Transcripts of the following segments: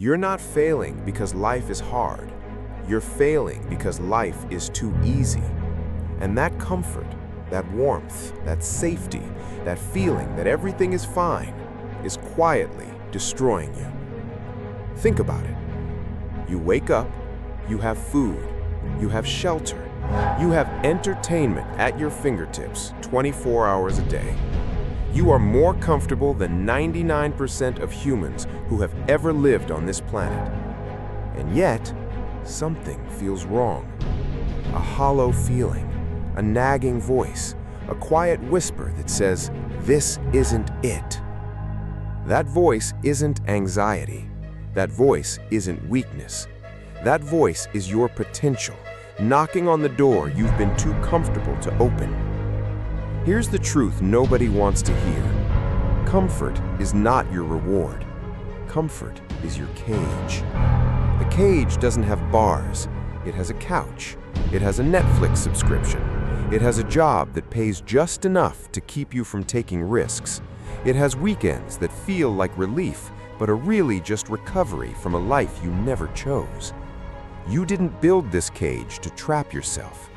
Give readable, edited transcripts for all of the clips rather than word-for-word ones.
You're not failing because life is hard. You're failing because life is too easy. And that comfort, that warmth, that safety, that feeling that everything is fine, is quietly destroying you. Think about it. You wake up, you have food, you have shelter, you have entertainment at your fingertips 24 hours a day. You are more comfortable than 99% of humans who have ever lived on this planet. And yet, something feels wrong. A hollow feeling, a nagging voice, a quiet whisper that says, "This isn't it." That voice isn't anxiety. That voice isn't weakness. That voice is your potential, knocking on the door you've been too comfortable to open. Here's the truth nobody wants to hear. Comfort is not your reward. Comfort is your cage. A cage doesn't have bars. It has a couch. It has a Netflix subscription. It has a job that pays just enough to keep you from taking risks. It has weekends that feel like relief, but are really just recovery from a life you never chose. You didn't build this cage to trap yourself.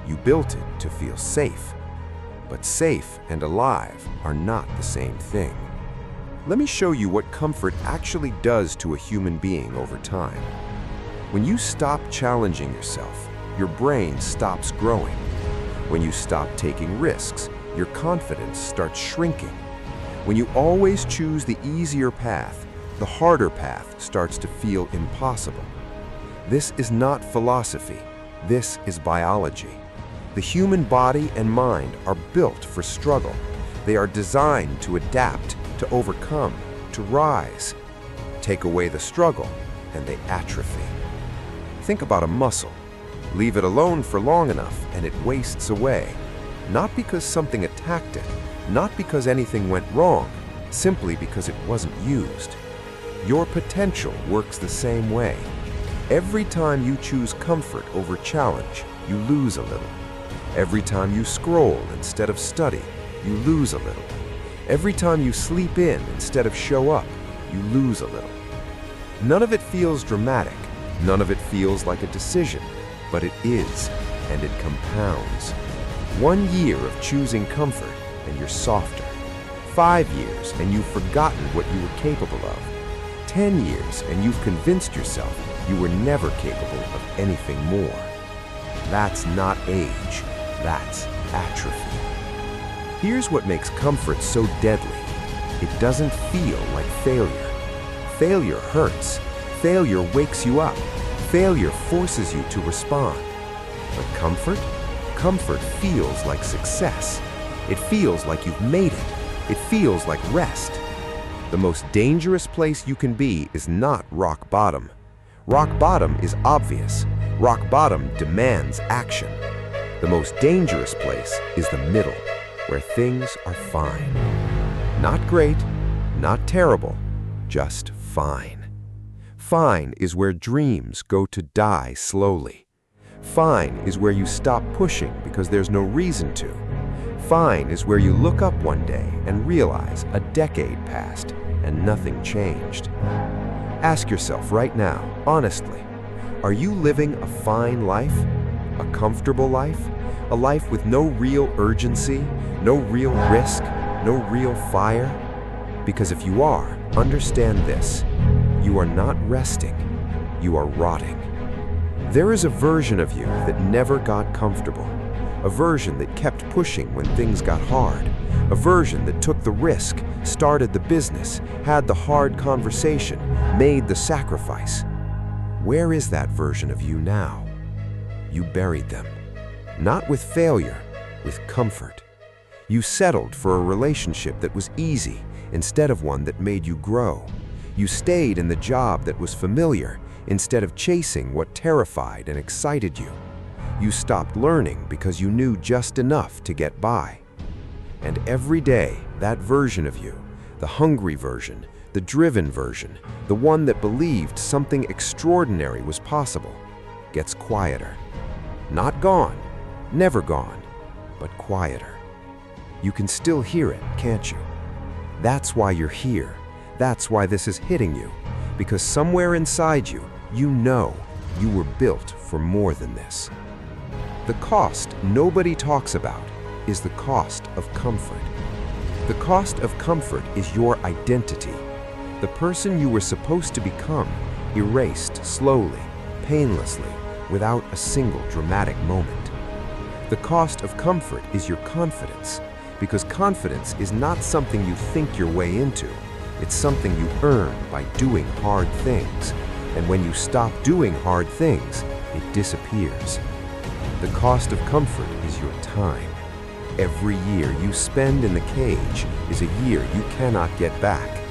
You built it to feel safe. But safe and alive are not the same thing. Let me show you what comfort actually does to a human being over time. When you stop challenging yourself, your brain stops growing. When you stop taking risks, your confidence starts shrinking. When you always choose the easier path, the harder path starts to feel impossible. This is not philosophy. This is biology. The human body and mind are built for struggle. They are designed to adapt, to overcome, to rise. Take away the struggle, and they atrophy. Think about a muscle. Leave it alone for long enough, and it wastes away. Not because something attacked it, not because anything went wrong, simply because it wasn't used. Your potential works the same way. Every time you choose comfort over challenge, you lose a little. Every time you scroll instead of study, you lose a little. Every time you sleep in instead of show up, you lose a little. None of it feels dramatic. None of it feels like a decision, but it is, and it compounds. 1 year of choosing comfort, and you're softer. 5 years, and you've forgotten what you were capable of. 10 years, and you've convinced yourself you were never capable of anything more. That's not age, that's atrophy. Here's what makes comfort so deadly. It doesn't feel like failure. Failure hurts. Failure wakes you up. Failure forces you to respond. But comfort feels like success. It feels like you've made it. It feels like rest. The most dangerous place you can be is not rock bottom. Rock bottom is obvious. Rock bottom demands action. The most dangerous place is the middle, where things are fine. Not great, not terrible, just fine. Fine is where dreams go to die slowly. Fine is where you stop pushing because there's no reason to. Fine is where you look up one day and realize a decade passed and nothing changed. Ask yourself right now, honestly, are you living a fine life? A comfortable life? A life with no real urgency, no real risk, no real fire? Because if you are, understand this. You are not resting. You are rotting. There is a version of you that never got comfortable. A version that kept pushing when things got hard. A version that took the risk, started the business, had the hard conversation, made the sacrifice. Where is that version of you now? You buried them. Not with failure, with comfort. You settled for a relationship that was easy instead of one that made you grow. You stayed in the job that was familiar instead of chasing what terrified and excited you. You stopped learning because you knew just enough to get by. And every day, that version of you, the hungry version, the driven version, the one that believed something extraordinary was possible, gets quieter. Not gone, never gone, but quieter. You can still hear it, can't you? That's why you're here. That's why this is hitting you. because somewhere inside you, you know you were built for more than this. The cost nobody talks about is the cost of comfort. The cost of comfort is your identity. The person you were supposed to become, erased slowly, painlessly, without a single dramatic moment. The cost of comfort is your confidence, because confidence is not something you think your way into. It's something you earn by doing hard things. And when you stop doing hard things, it disappears. The cost of comfort is your time. Every year you spend in the cage is a year you cannot get back.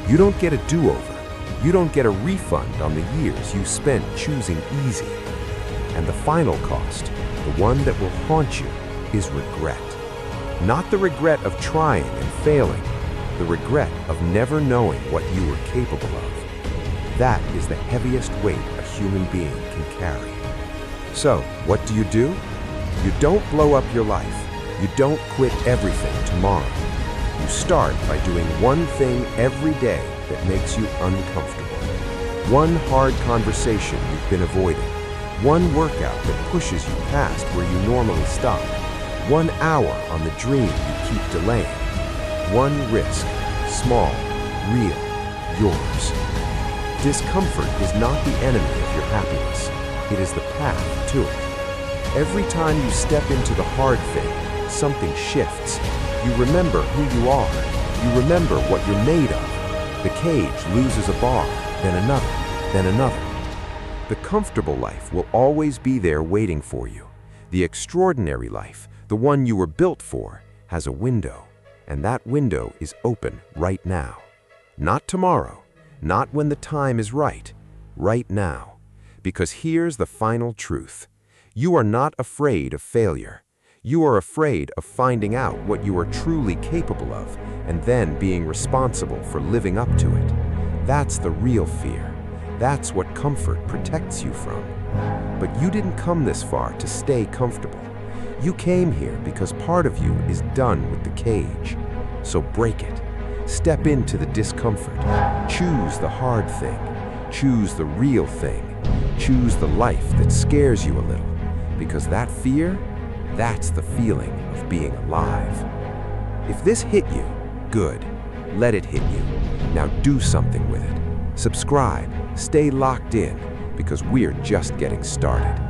You don't get a do-over. You don't get a refund on the years you spent choosing easy. And the final cost, the one that will haunt you, is regret. Not the regret of trying and failing, the regret of never knowing what you were capable of. That is the heaviest weight a human being can carry. So, what do? You don't blow up your life. You don't quit everything tomorrow. You start by doing one thing every day that makes you uncomfortable. One hard conversation you've been avoiding. One workout that pushes you past where you normally stop. 1 hour on the dream you keep delaying. One risk, small, real, yours. Discomfort is not the enemy of your happiness. It is the path to it. Every time you step into the hard thing, something shifts. You remember who you are. You remember what you're made of. The cage loses a bar, then another, then another. The comfortable life will always be there waiting for you. The extraordinary life, the one you were built for, has a window, and that window is open right now. Not tomorrow, not when the time is right now. Because here's the final truth. You are not afraid of failure. You are afraid of finding out what you are truly capable of and then being responsible for living up to it. That's the real fear. That's what comfort protects you from. But you didn't come this far to stay comfortable. You came here because part of you is done with the cage. So break it. Step into the discomfort. Choose the hard thing. Choose the real thing. Choose the life that scares you a little. Because that fear, that's the feeling of being alive. If this hit you, good. Let it hit you. Now do something with it. Subscribe. Stay locked in, because we're just getting started.